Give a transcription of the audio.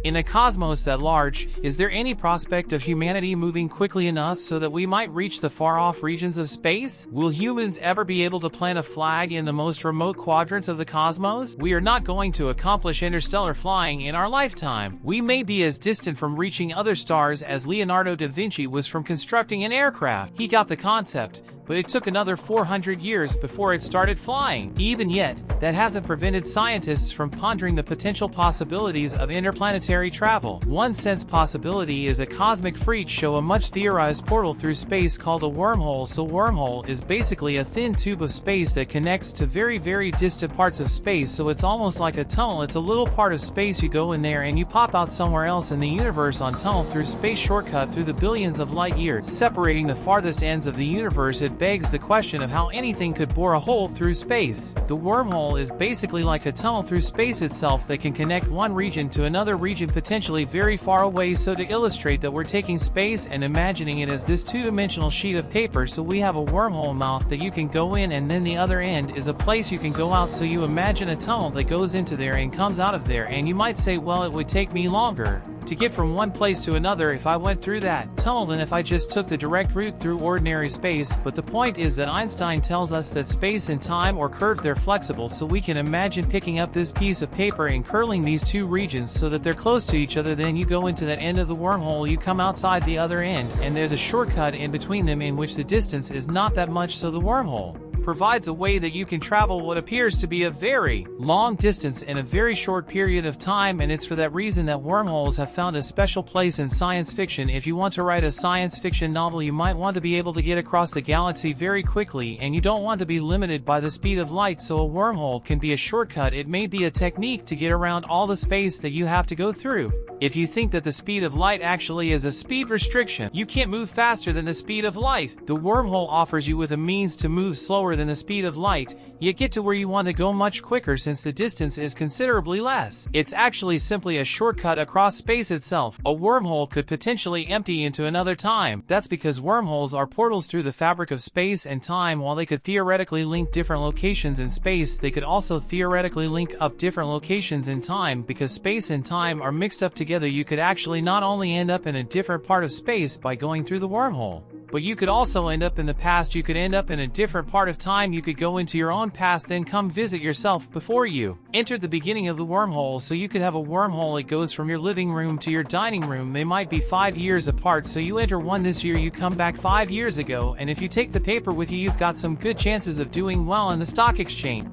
In a cosmos that large, is there any prospect of humanity moving quickly enough so that we might reach the far-off regions of space? Will humans ever be able to plant a flag in the most remote quadrants of the cosmos? We are not going to accomplish interstellar flying in our lifetime. We may be as distant from reaching other stars as Leonardo da Vinci was from constructing an aircraft. He got the concept, but it took another 400 years before it started flying. Even yet, that hasn't prevented scientists from pondering the potential possibilities of interplanetary travel. One such possibility is a cosmic freak show, a much theorized portal through space called a wormhole. So wormhole is basically a thin tube of space that connects to very distant parts of space, so it's almost like a tunnel. It's a little part of space, you go in there and you pop out somewhere else in the universe on tunnel through space shortcut through the billions of light years, separating the farthest ends of the universe. It begs the question of how anything could bore a hole through space. The wormhole is basically like a tunnel through space itself that can connect one region to another region potentially very far away. So to illustrate that, we're taking space and imagining it as this two-dimensional sheet of paper, so we have a wormhole mouth that you can go in, and then the other end is a place you can go out. So you imagine a tunnel that goes into there and comes out of there, and you might say, well, it would take me longer to get from one place to another if I went through that tunnel than if I just took the direct route through ordinary space. But the point is that Einstein tells us that space and time are curved, they're flexible, so we can imagine picking up this piece of paper and curling these two regions so that they're close to each other. Then you go into that end of the wormhole, you come outside the other end, and there's a shortcut in between them in which the distance is not that much, so the wormhole provides a way that you can travel what appears to be a very long distance in a very short period of time. And it's for that reason that wormholes have found a special place in science fiction. If you want to write a science fiction novel, you might want to be able to get across the galaxy very quickly, and you don't want to be limited by the speed of light, so a wormhole can be a shortcut. It may be a technique to get around all the space that you have to go through. If you think that the speed of light actually is a speed restriction, you can't move faster than the speed of light. The wormhole offers you with a means to move slower than the speed of light, yet get to where you want to go much quicker since the distance is considerably less. It's actually simply a shortcut across space itself. A wormhole could potentially empty into another time. That's because wormholes are portals through the fabric of space and time. While they could theoretically link different locations in space, they could also theoretically link up different locations in time. Because space and time are mixed up together, you could actually not only end up in a different part of space by going through the wormhole, but you could also end up in the past. You could end up in a different part of time. You could go into your own past, then come visit yourself before you entered the beginning of the wormhole. So you could have a wormhole, it goes from your living room to your dining room. They might be 5 years apart, so you enter one this year, you come back 5 years ago, and if you take the paper with you, you've got some good chances of doing well in the stock exchange.